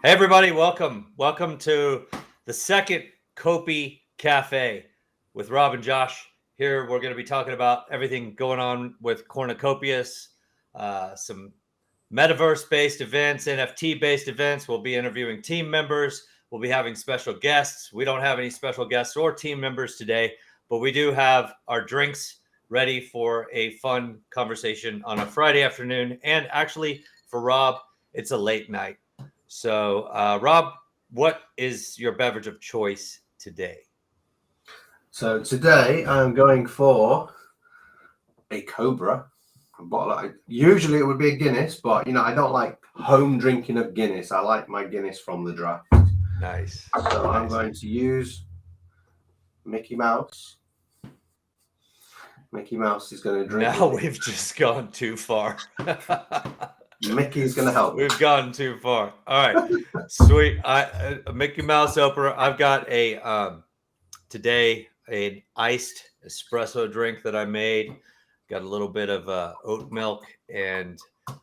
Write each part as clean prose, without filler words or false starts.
Hey everybody, welcome to the second COPI Cafe with Rob and Josh. Here we're going to be talking about everything going on with Cornucopias, some metaverse-based events, NFT-based events. We'll be interviewing team members. We'll be having special guests. We don't have any special guests or team members today, but we do have our drinks ready for a fun conversation on a Friday afternoon. And actually, for Rob, it's a late night. So, Rob, what is your beverage of choice today? So today I'm going for a Cobra. A bottle. Usually it would be a Guinness, but I don't like home drinking of Guinness. I like my Guinness from the draft. Nice. So nice. I'm going to use Mickey Mouse. Mickey Mouse is going to drink. Now we've just gone too far. Mickey's going to help. We've gone too far. All right, sweet. A Mickey Mouse opener. I've got today an iced espresso drink that I made. Got a little bit of oat milk and a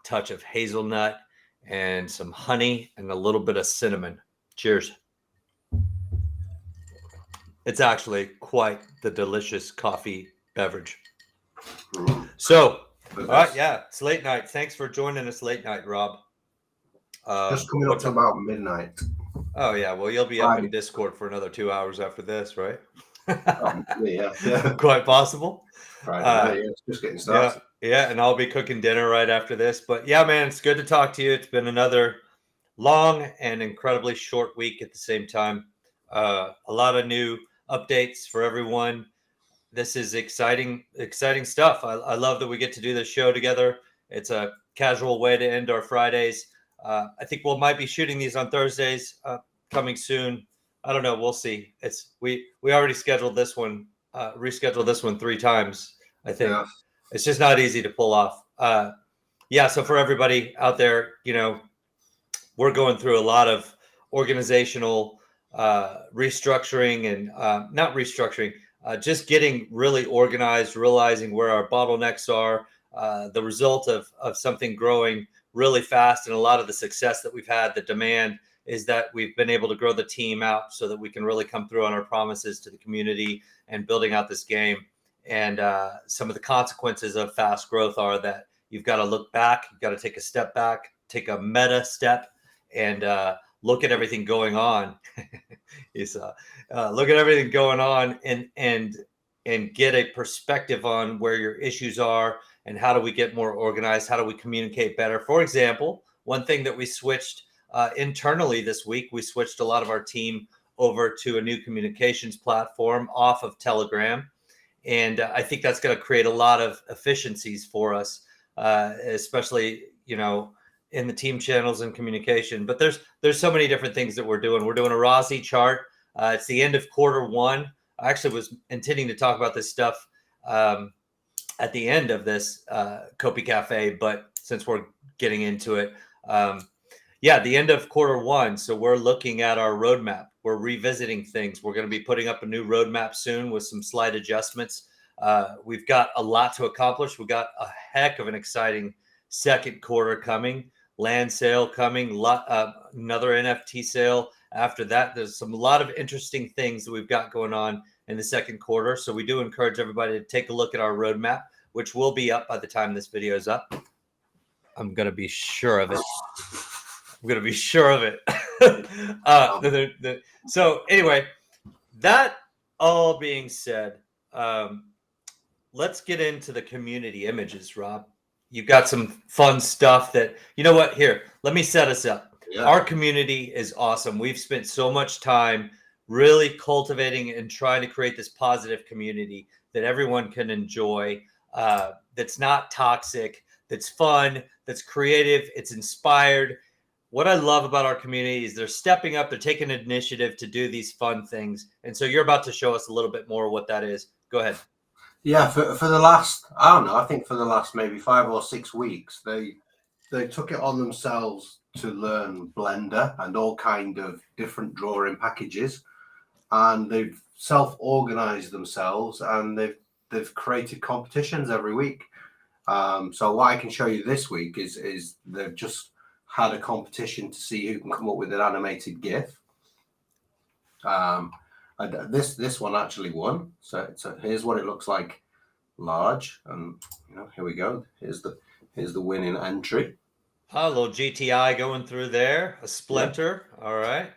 touch of hazelnut and some honey and a little bit of cinnamon. Cheers. It's actually quite the delicious coffee beverage. So, all right, yeah, it's late night. Thanks for joining us late night, Rob. Just coming up to about midnight. Oh, yeah. Well, you'll be up in Discord for another 2 hours after this, right? Yeah. Quite possible. Right. It's just getting started. Yeah, and I'll be cooking dinner right after this. But yeah, man, it's good to talk to you. It's been another long and incredibly short week at the same time. A lot of new updates for everyone. This is exciting stuff. I love that we get to do this show together. It's a casual way to end our Fridays. I think might be shooting these on Thursdays coming soon. I don't know. We'll see. We already scheduled this one, rescheduled this one 3 times. I think It's just not easy to pull off. So for everybody out there, we're going through a lot of organizational restructuring and not restructuring. Just getting really organized, realizing where our bottlenecks are, the result of something growing really fast, and a lot of the success that we've had, the demand is that we've been able to grow the team out so that we can really come through on our promises to the community and building out this game. And some of the consequences of fast growth are that you've got to look back, you've got to take a step back, take a meta step, and look at everything going on. Look at everything going on and get a perspective on where your issues are and how do we get more organized? How do we communicate better? For example, one thing that we switched internally this week, we switched a lot of our team over to a new communications platform off of Telegram. And I think that's going to create a lot of efficiencies for us, especially, in the team channels and communication. But there's so many different things that we're doing. We're doing a ROSI chart. It's the end of Q1. I actually was intending to talk about this stuff at the end of this COPI Cafe, but since we're getting into it, the end of Q1. So we're looking at our roadmap. We're revisiting things. We're going to be putting up a new roadmap soon with some slight adjustments. We've got a lot to accomplish. We've got a heck of an exciting second quarter coming. Land sale coming, another NFT sale after that. There's a lot of interesting things that we've got going on in the second quarter. So we do encourage everybody to take a look at our roadmap, which will be up by the time this video is up. I'm going to be sure of it. So anyway, that all being said, let's get into the community images, Rob. You've got some fun stuff that, here, let me set us up. Yeah. Our community is awesome. We've spent so much time really cultivating and trying to create this positive community that everyone can enjoy, that's not toxic, that's fun, that's creative, it's inspired. What I love about our community is they're stepping up, they're taking initiative to do these fun things. And so you're about to show us a little bit more of what that is. Go ahead. Yeah, for the last, I think for the last maybe 5 or 6 weeks, they took it on themselves to learn Blender and all kind of different drawing packages, and they've self-organized themselves and they've created competitions every week. So what I can show you this week is they've just had a competition to see who can come up with an animated GIF. And this one actually won. So here's what it looks like large, and here we go. Here's the winning entry. Oh, a little GTI going through there, a splinter. Yeah. All right.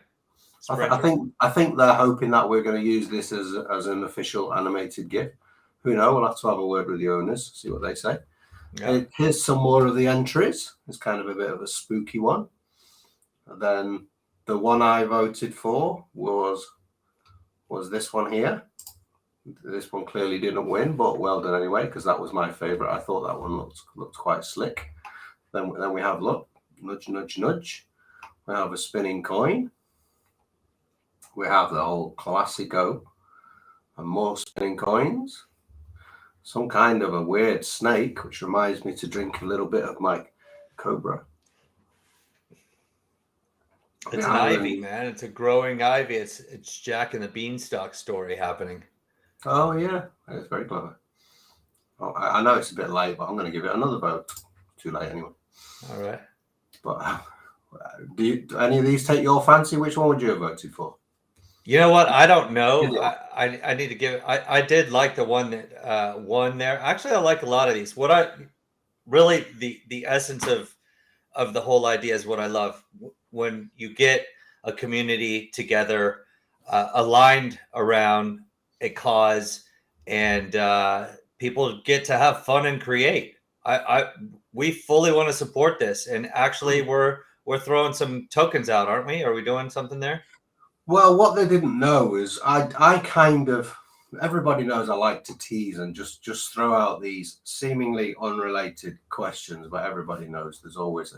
I think they're hoping that we're going to use this as an official animated GIF. Who knows? We'll have to have a word with the owners, see what they say. Yeah. Here's some more of the entries. It's kind of a bit of a spooky one. And then the one I voted for was this one here. This one clearly didn't win, but well done anyway, because that was my favorite. I thought that one looked quite slick. Then we have, look, nudge, nudge, nudge. We have a spinning coin. We have the whole Classico and more spinning coins. Some kind of a weird snake, which reminds me to drink a little bit of my Cobra. It's an ivy, man. It's a growing ivy. It's Jack and the Beanstalk story happening. Oh, yeah. It's very clever. Well, I know it's a bit late, but I'm going to give it another vote. Too late anyway. All right. But do any of these take your fancy? Which one would you have voted for? You know what? I don't know. I need to give it. I did like the one that won there. Actually, I like a lot of these. What I really the essence of the whole idea is what I love. When you get a community together, aligned around a cause, and people get to have fun and create. We fully want to support this, and actually, we're throwing some tokens out, aren't we? Are we doing something there? Well, what they didn't know is I kind of, everybody knows I like to tease and just throw out these seemingly unrelated questions, but everybody knows there's always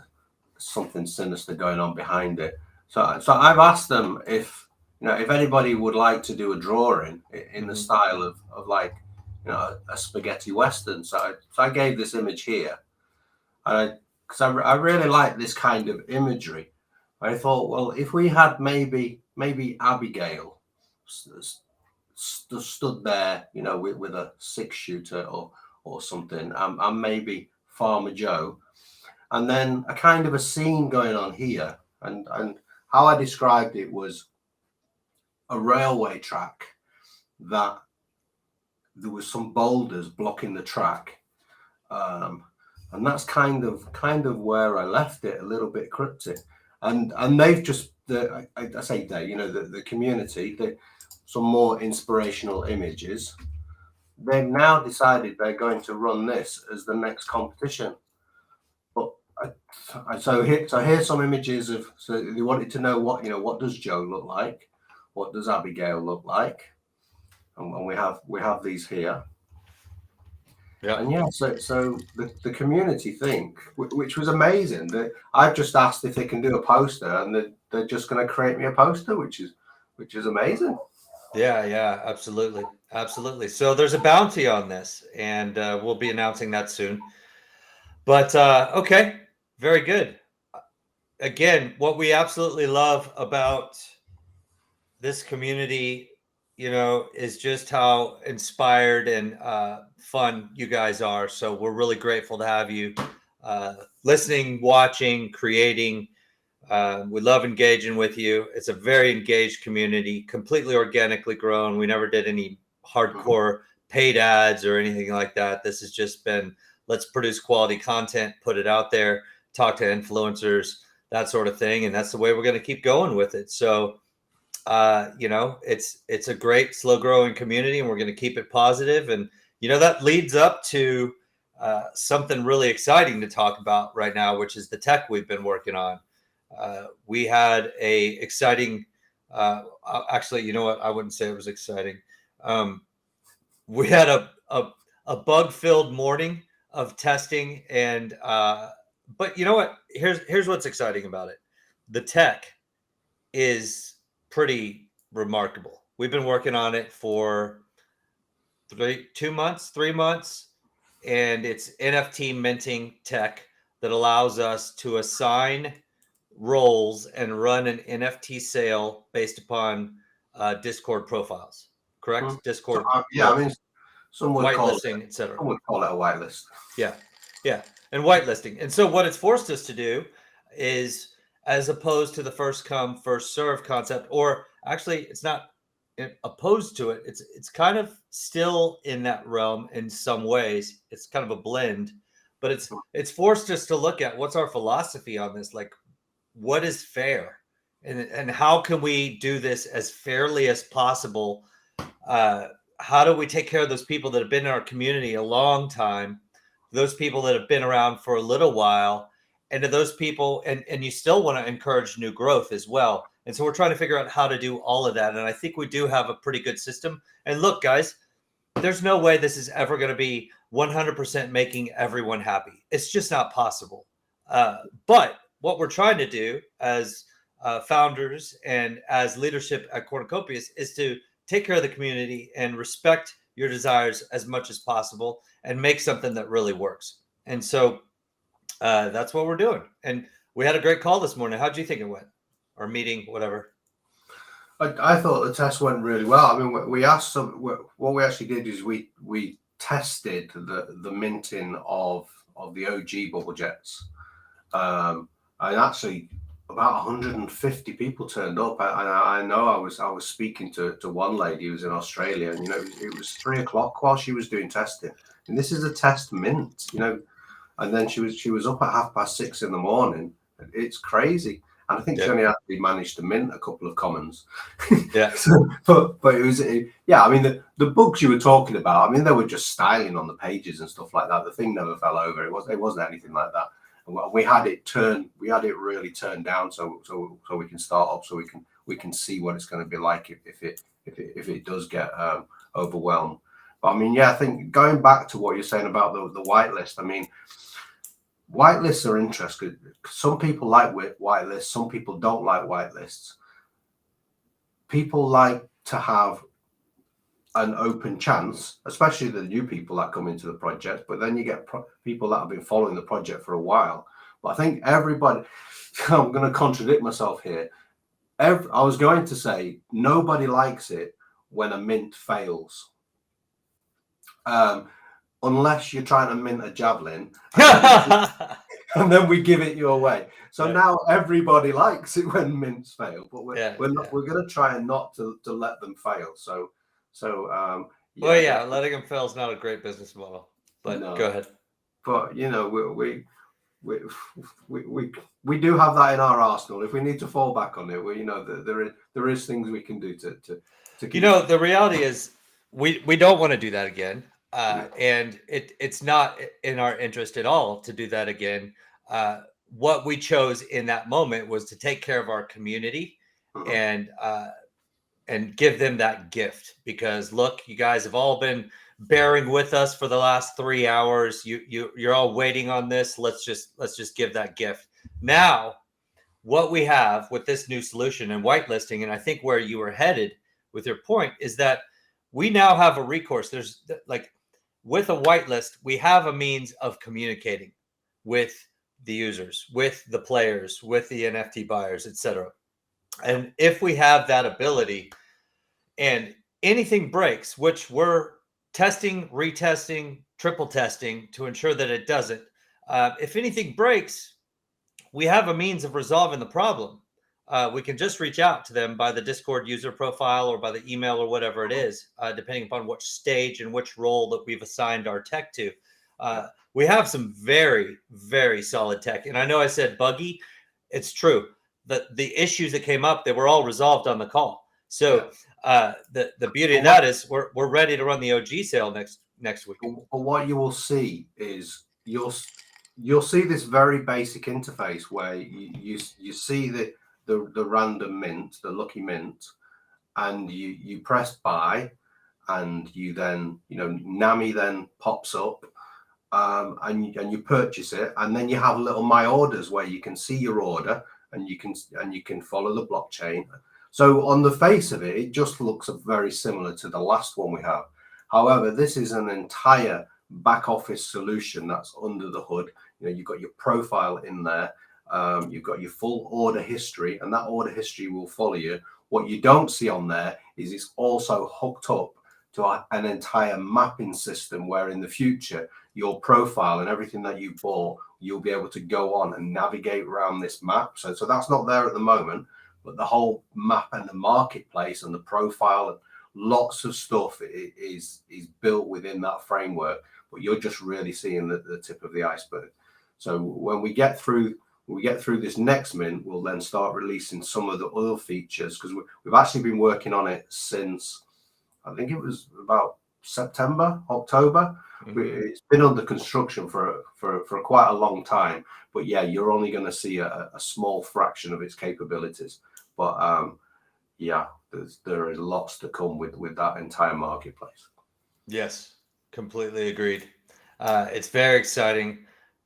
something sinister going on behind it. So I've asked them if anybody would like to do a drawing in the style of like, a spaghetti western. So I gave this image here, because I really like this kind of imagery. I thought, well, if we had maybe Abigail stood there, with a 6-shooter or something, and maybe Farmer Joe, and then a kind of a scene going on here, and how I described it was a railway track that there was some boulders blocking the track, and that's kind of where I left it, a little bit cryptic. And they've just, I say they, the community, some more inspirational images. They've now decided they're going to run this as the next competition. But so here's some images of. So they wanted to know what does Joe look like, what does Abigail look like, and we have these here. Yeah, and so the community think, which was amazing. I've just asked if they can do a poster, and they're just going to create me a poster, which is amazing. Yeah, absolutely. So there's a bounty on this, and we'll be announcing that soon. But okay, very good. Again, what we absolutely love about this community, is just how inspired and fun you guys are. So we're really grateful to have you listening, watching, creating. We love engaging with you. It's a very engaged community, completely organically grown. We never did any hardcore paid ads or anything like that. This has just been, let's produce quality content, put it out there, talk to influencers, that sort of thing. And that's the way we're going to keep going with it. So it's a great slow growing community, and we're going to keep it positive. And that leads up to something really exciting to talk about right now, which is the tech we've been working on. We had a exciting, actually, you know what? I wouldn't say it was exciting. We had a bug filled morning of testing, and but you know what? Here's what's exciting about it. The tech is pretty remarkable. We've been working on it for 3 months, and it's NFT minting tech that allows us to assign roles and run an NFT sale based upon Discord profiles. Correct? Discord. Yeah, I mean, some would whitelisting, etc. Some would call it a whitelist. Yeah, and whitelisting. And so what it's forced us to do is, as opposed to the first come, first serve concept, or actually it's not opposed to it. It's kind of still in that realm in some ways. It's kind of a blend, but it's forced us to look at what's our philosophy on this, like what is fair, and how can we do this as fairly as possible. How do we take care of those people that have been in our community a long time, those people that have been around for a little while, and to those people, and you still want to encourage new growth as well. And so we're trying to figure out how to do all of that. And I think we do have a pretty good system. And look, guys, there's no way this is ever going to be 100% making everyone happy. It's just not possible. But what we're trying to do as founders and as leadership at Cornucopias is to take care of the community and respect your desires as much as possible and make something that really works. And so that's what we're doing. And we had a great call this morning. How'd you think it went? Or meeting, whatever. I thought the test went really well. I mean, we asked what we actually did is we tested the minting of the OG Bubblejets. And actually about 150 people turned up. I know I was speaking to one lady who was in Australia, and it was 3 o'clock while she was doing testing. And this is a test mint, and then she was up at 6:30 in the morning. It's crazy. And I think she only actually managed to mint a couple of commons. Yeah. but it was, I mean, the bugs you were talking about, I mean, they were just styling on the pages and stuff like that. The thing never fell over. It wasn't anything like that. And we had it really turned down so we can start up, so we can see what it's going to be like if it does get overwhelmed. But I mean, I think going back to what you're saying about the whitelist, I mean, whitelists are interesting. Some people like whitelists. Some people don't like whitelists. People like to have an open chance, especially the new people that come into the project. But then you get people that have been following the project for a while. But I think everybody, I'm going to contradict myself here. I was going to say nobody likes it when a mint fails. Unless you're trying to mint a Javelin, and then we give it you away. So now everybody likes it when mints fail, but we're going to try and not to let them fail. So letting them fail is not a great business model. But no. Go ahead. But we do have that in our arsenal. If we need to fall back on it, there is things we can do to keep. The reality is we don't want to do that again. And it's not in our interest at all to do that again. What we chose in that moment was to take care of our community and give them that gift, because look, you guys have all been bearing with us for the last 3 hours. You're all waiting on this. Let's just give that gift. Now, what we have with this new solution and whitelisting, and I think where you were headed with your point, is that we now have a recourse. There's with a whitelist, we have a means of communicating with the users, with the players, with the NFT buyers, etc. And if we have that ability and anything breaks, which we're testing, retesting, triple testing to ensure that it doesn't, if anything breaks, we have a means of resolving the problem. We can just reach out to them by the Discord user profile or by the email or whatever it is, depending upon which stage and which role that we've assigned our tech to. We have some very, very solid tech. And I know I said buggy. It's true. The issues that came up, they were all resolved on the call. So the beauty of that is we're ready to run the OG sale next week. But what you will see is you'll see this very basic interface where you see the random mint, the lucky mint, and you press buy, and you then NAMI then pops up, and you purchase it, and then you have little my orders where you can see your order and you can follow the blockchain. So on the face of it, it just looks very similar to the last one we have. However, this is an entire back office solution that's under the hood. You've got your profile in there. You've got your full order history, and that order history will follow you. What you don't see on there is it's also hooked up an entire mapping system where in the future your profile and everything that you bought, you'll be able to go on and navigate around this map. So that's not there at the moment, but the whole map and the marketplace and the profile and lots of stuff is built within that framework. But you're just really seeing the tip of the iceberg. So when we get through this next mint, we'll then start releasing some of the other features, because we've actually been working on it since, I think it was about September, October. It's been under construction for quite a long time. But yeah, you're only going to see a small fraction of its capabilities. But yeah, there is lots to come with that entire marketplace. Yes, completely agreed. It's very exciting.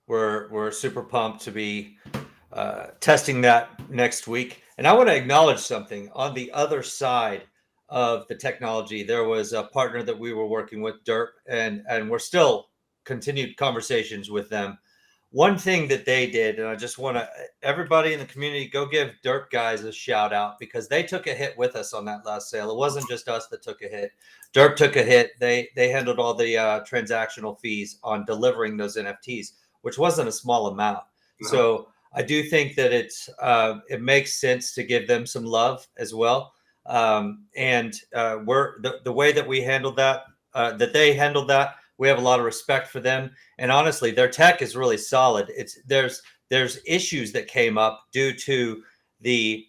We're super pumped to be testing that next week. And I want to acknowledge something on the other side of the technology. There was a partner that we were working with, Derp, and we're still continued conversations with them. One thing that they did, and I just want to, everybody in the community, go give Derp guys a shout out, because they took a hit with us on that last sale. It wasn't just us that took a hit. Derp took a hit. They handled all the transactional fees on delivering those NFTs, which wasn't a small amount. No. So I do think that it makes sense to give them some love as well. And we're the way that we handled that, that they handled that, we have a lot of respect for them. And honestly, their tech is really solid. There's issues that came up due to the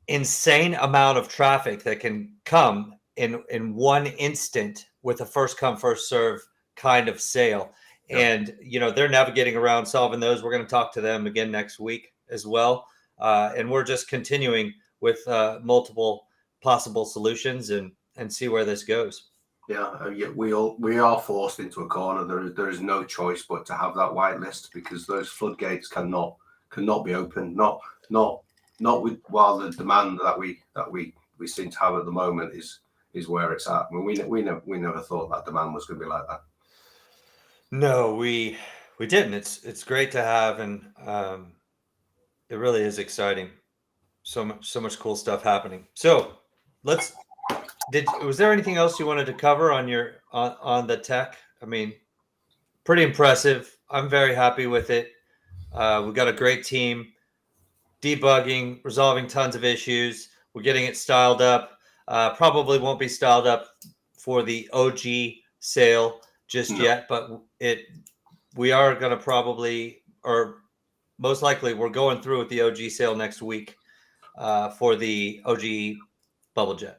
insane amount of traffic that can come in one instant with a first come first serve kind of sale. Yeah. And they're navigating around solving those. We're going to talk to them again next week as well. And we're just continuing with multiple possible solutions and see where this goes. Yeah, we are forced into a corner. There is no choice but to have that whitelist, because those floodgates cannot be opened. Not with while the demand that we seem to have at the moment is where it's at. I mean, we never thought that demand was going to be like that. No, we didn't. It's great to have, and it really is exciting. So much cool stuff happening. So was there anything else you wanted to cover on the tech? I mean, pretty impressive. I'm very happy with it. We've got a great team debugging, resolving tons of issues. We're getting it styled up. Probably won't be styled up for the OG sale just yet, but we are going to probably, or most likely, we're going through with the OG sale next week for the OG Bubblejett.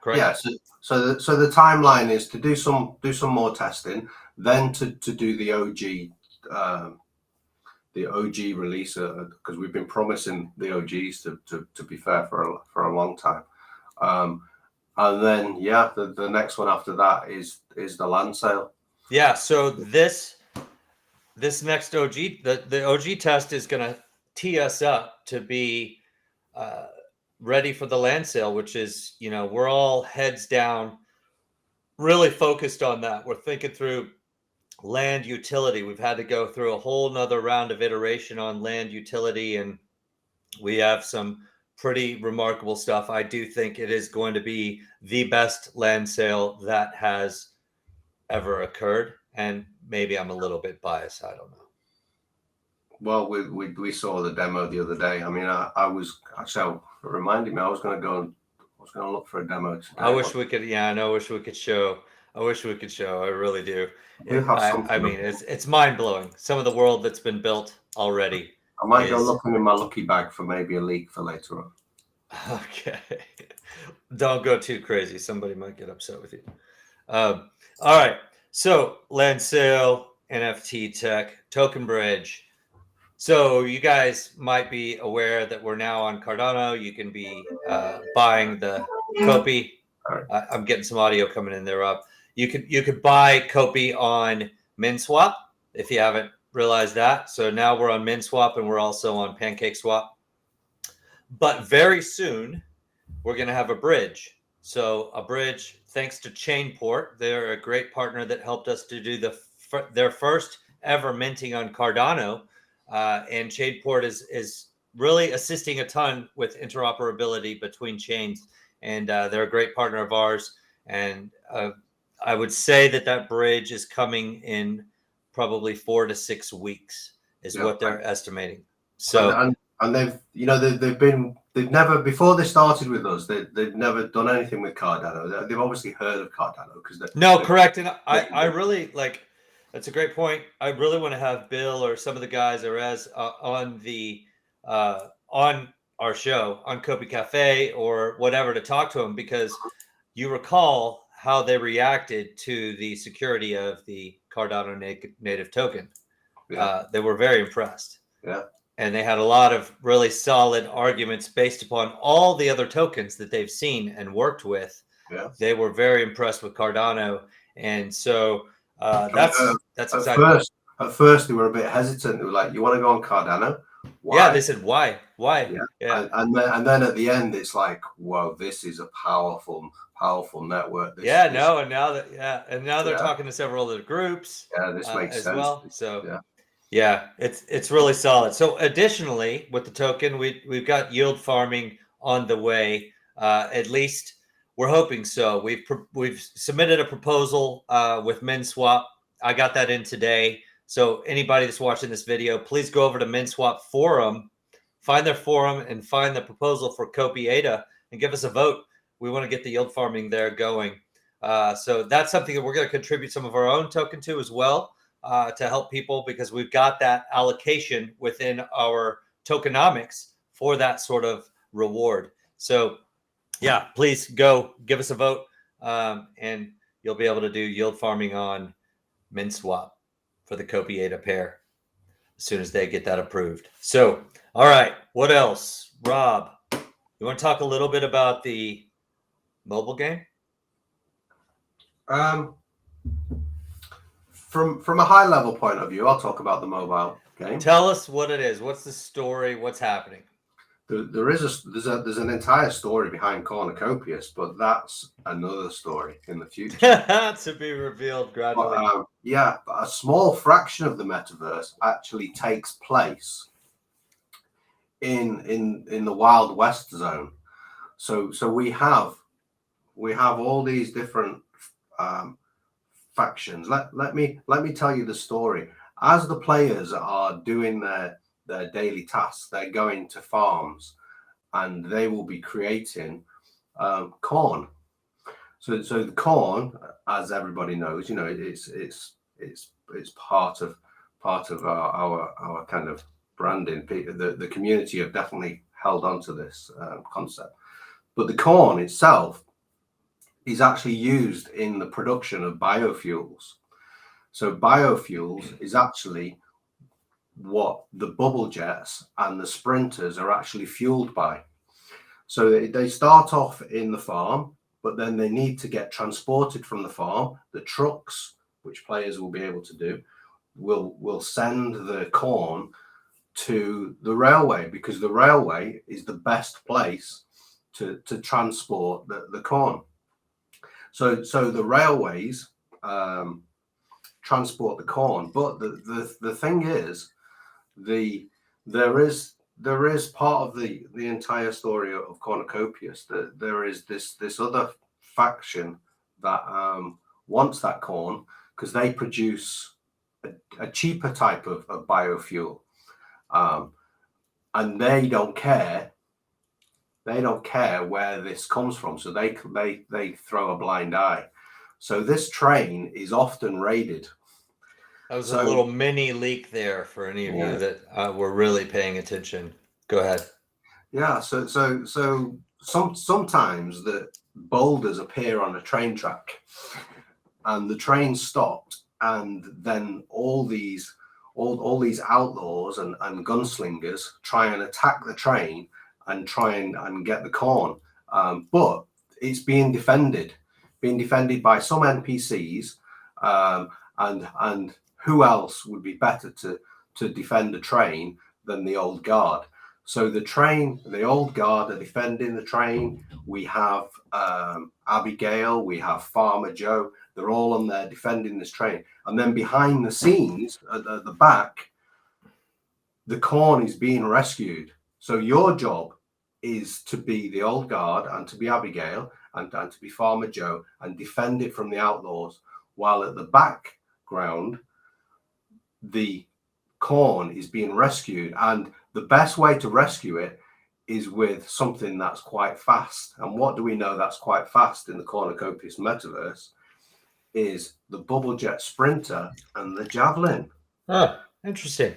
Correct? Yeah. So the timeline is to do some more testing, then to do the OG release, because we've been promising the OGs to be fair for a long time. And then the next one after that is the land sale. Yeah. So this next OG, the OG test is going to tee us up to be ready for the land sale, which is, we're all heads down, really focused on that. We're thinking through land utility. We've had to go through a whole nother round of iteration on land utility, and we have some pretty remarkable stuff. I do think it is going to be the best land sale that has ever occurred. And maybe I'm a little bit biased. I don't know. Well, we saw the demo the other day. I mean, I was actually reminding me I was going to look for a demo today. I wish we could. Yeah, I wish we could show. I really do. I mean, it's mind blowing. Some of the world that's been built already. I might go looking in my lucky bag for maybe a leak for later on. Okay, don't go too crazy. Somebody might get upset with you. All right. So land sale, NFT tech, token bridge. So you guys might be aware that we're now on Cardano. You can be buying the COPI. I'm getting some audio coming in there, Rob. You could buy COPI on Minswap if you haven't realized that. So now we're on Minswap and we're also on PancakeSwap. But very soon we're going to have a bridge. So a bridge, thanks to Chainport. They're a great partner that helped us to do their first ever minting on Cardano. And Chainport is really assisting a ton with interoperability between chains. And they're a great partner of ours. and I would say that bridge is coming in probably 4 to 6 weeks is what they're estimating. So and they've never, before they started with us, they've never done anything with Cardano. They've obviously heard of Cardano because correct. And I really like, that's a great point. I really want to have Bill or some of the guys or on the on our show on CopiCafe or whatever to talk to them, because you recall how they reacted to the security of the Cardano native token. They were very impressed. And they had a lot of really solid arguments based upon all the other tokens that they've seen and worked with. They were very impressed with Cardano. And so that's exactly. At first, they were a bit hesitant. They were like, "You want to go on Cardano?" Why? Yeah, they said, "Why? Why?" Yeah. And then at the end, it's like, "Whoa, this is a powerful network." And now they're talking to several other groups. Yeah, this makes as sense. Well. So it's really solid. So additionally, with the token, we've got yield farming on the way. At least we're hoping so. We've submitted a proposal with Minswap. I got that in today. So anybody that's watching this video, please go over to Minswap forum, find their forum, and find the proposal for COPI ADA and give us a vote. We want to get the yield farming there going. So that's something that we're going to contribute some of our own token to as well, to help people, because we've got that allocation within our tokenomics for that sort of reward. So please go give us a vote, and you'll be able to do yield farming on Minswap for the COPI ADA pair as soon as they get that approved. So, all right, what else? Rob, you want to talk a little bit about the mobile game? From a high level point of view, I'll talk about the mobile game. Tell us what it is. What's the story? What's happening? There's an entire story behind Cornucopias, but that's another story in the future to be revealed gradually. But a small fraction of the metaverse actually takes place in the Wild West zone. So we have all these different factions. Let me tell you the story. As the players are doing their daily tasks, they're going to farms and they will be creating corn. So the corn, as everybody knows, it's part of our kind of branding. The community have definitely held on to this concept. But the corn itself is actually used in the production of biofuels. So biofuels is actually what the Bubblejets and the sprinters are actually fueled by. So they start off in the farm, but then they need to get transported from the farm. The trucks, which players will be able to do, will send the corn to the railway, because the railway is the best place to transport the corn. So the railways transport the corn, but the thing is, there is part of the entire story of Cornucopias that there is this other faction that wants that corn because they produce a cheaper type of biofuel, and they don't care where this comes from, so they throw a blind eye. So this train is often raided. That was a little mini leak there for any of you that were really paying attention. Go ahead. Yeah, so sometimes the boulders appear on a train track, and the train stopped, and then all these outlaws and gunslingers try and attack the train and try and get the corn, but it's being defended by some NPCs, and who else would be better to defend a train than the old guard? So the old guard are defending the train. We have Abigail, we have Farmer Joe. They're all on there defending this train. And then behind the scenes, at the back, the corn is being rescued. So your job is to be the old guard and to be Abigail and to be Farmer Joe and defend it from the outlaws, while at the background, the corn is being rescued. And the best way to rescue it is with something that's quite fast. And what do we know that's quite fast in the Cornucopias metaverse is the Bubblejett Sprinter and the Javelin. Oh, interesting.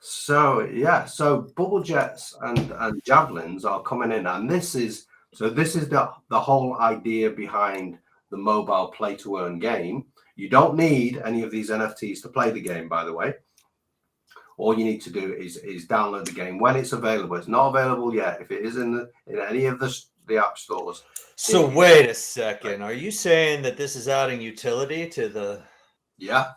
So yeah, so Bubblejets and Javelins are coming in, and this is the whole idea behind the mobile play to earn game. You don't need any of these NFTs to play the game, by the way. All you need to do is download the game when it's available. It's not available yet. If it is in any of the app stores. So wait a second. Are you saying that this is adding utility to the? Yeah,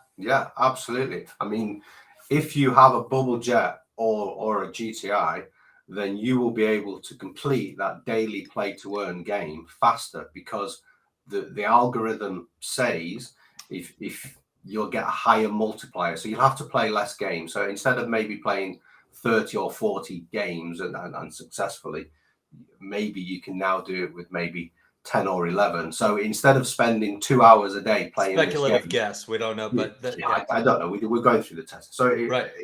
absolutely. I mean, if you have a Bubblejett or a GTI, then you will be able to complete that daily play to earn game faster, because the algorithm says if you'll get a higher multiplier, so you'll have to play less games. So instead of maybe playing 30 or 40 games and successfully, maybe you can now do it with maybe 10 or 11. So instead of spending 2 hours a day playing Speculative this game, guess, we don't know, but I don't know. We're going through the test. So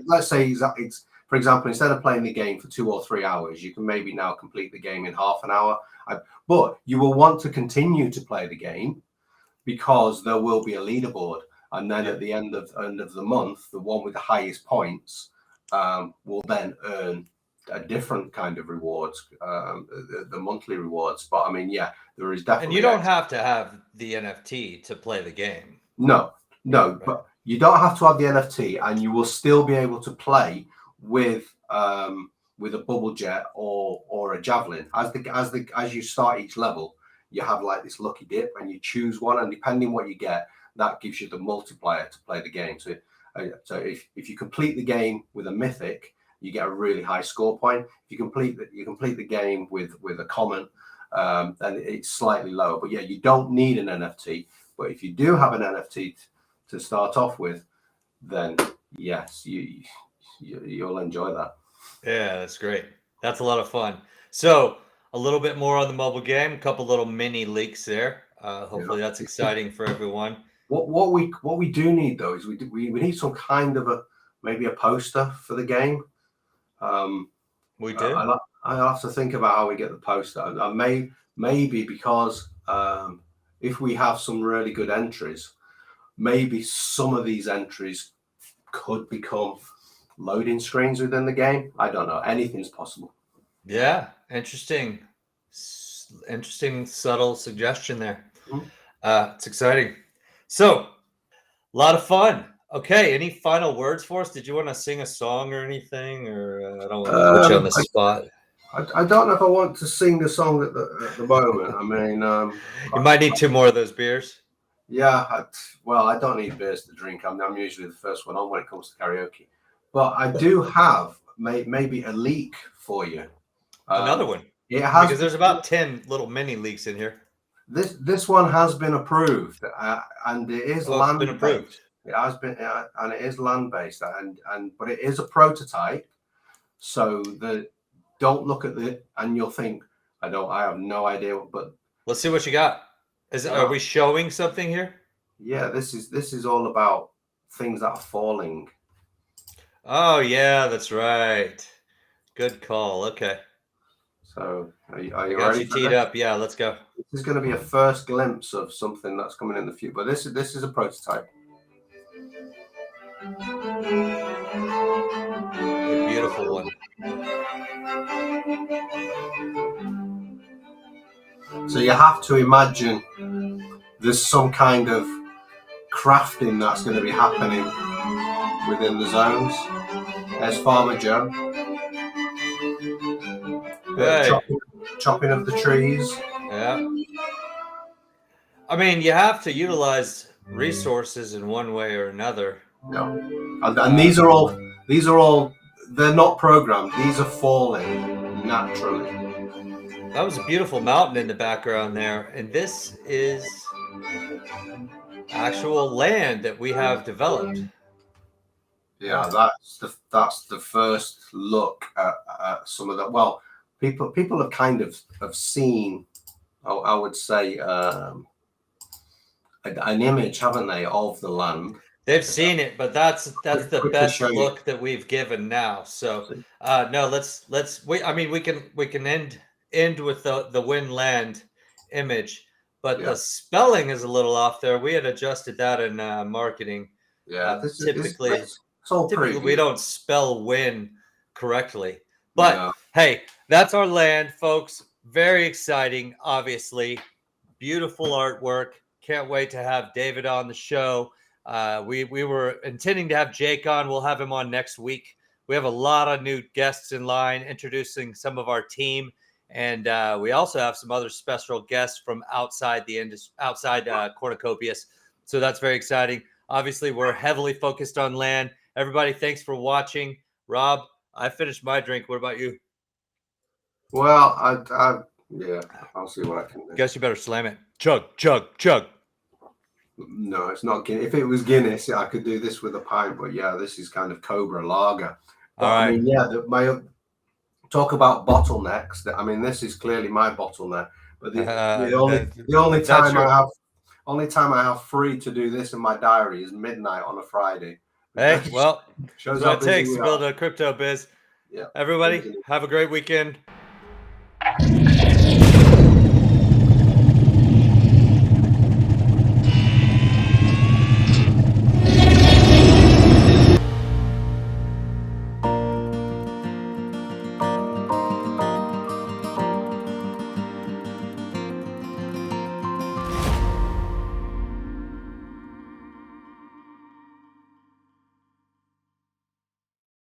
let's say it's, for example, instead of playing the game for 2 or 3 hours, you can maybe now complete the game in half an hour. But you will want to continue to play the game, because there will be a leaderboard. And then at the end of the month, the one with the highest points will then earn a different kind of rewards, the monthly rewards. But I mean, yeah, there is definitely. And you don't have to have the NFT to play the game. No, right. But you don't have to have the NFT, and you will still be able to play with a Bubblejett or a Javelin. As you start each level, you have like this lucky dip, and you choose one, and depending what you get, that gives you the multiplier to play the game. So if you complete the game with a mythic, you get a really high score point. If you complete the game with a common, then it's slightly lower. But yeah, you don't need an NFT. But if you do have an NFT to start off with, then yes, you'll enjoy that. Yeah, that's great. That's a lot of fun. So a little bit more on the mobile game, a couple little mini leaks there. Hopefully that's exciting for everyone. What we do need though is we need some kind of maybe a poster for the game. We do. I have to think about how we get the poster. Maybe because if we have some really good entries, maybe some of these entries could become loading screens within the game. I don't know. Anything's possible. Yeah, interesting subtle suggestion there. It's exciting. So, a lot of fun. Okay, any final words for us? Did you want to sing a song or anything? Or I don't want to put you on the spot. I don't know if I want to sing the song at the moment. I mean, you might need 2 more of those beers. Yeah, I don't need beers to drink. I'm usually the first one on when it comes to karaoke. But I do have maybe a leak for you. Another one. It has, because there's about 10 little mini leaks in here. This one has been approved, and it is land been approved. It has been, and it is land based, but it is a prototype. So don't look at it and you'll think I have no idea. But let's see what you got. Are we showing something here? Yeah, this is all about things that are falling. Oh yeah, that's right. Good call. Okay. So are you got ready? You teed up. Yeah, let's go. This is going to be a first glimpse of something that's coming in the future. But this is a prototype. A beautiful one. So you have to imagine there's some kind of crafting that's going to be happening within the zones. There's Farmer Joe. Hey. Chopping of the trees. Yeah. I mean, you have to utilize resources in one way or another. No. And these are all they're not programmed. These are falling naturally. That was a beautiful mountain in the background there. And this is actual land that we have developed. Yeah, that's the first look at some of that. Well, people have kind of seen I would say an image, haven't they, of the land? They've seen it, but that's the Quick to best show you. look that we've given now. So no, we can end with the win land image, but the spelling is a little off there. We had adjusted that in marketing. Yeah, Typically it's all we don't spell win correctly. But hey, that's our land, folks. Very exciting, obviously. Beautiful artwork. Can't wait to have David on the show. We were intending to have Jake on. We'll have him on next week. We have a lot of new guests in line, introducing some of our team, and we also have some other special guests from outside the industry, outside Cornucopias. So that's very exciting. Obviously, we're heavily focused on land. Everybody, thanks for watching. Rob, I finished my drink. What about you? Well, yeah, I'll see what I can do. Guess you better slam it. Chug, chug, chug. No, it's not Guinness. If it was Guinness, I could do this with a pint. But yeah, this is kind of Cobra Lager. But, all right. I mean, yeah, my talk about bottlenecks. I mean, this is clearly my bottleneck. But the only time I have free to do this in my diary is midnight on a Friday. Hey, well, shows what it takes to build a crypto biz. Yeah. Everybody, have a great weekend.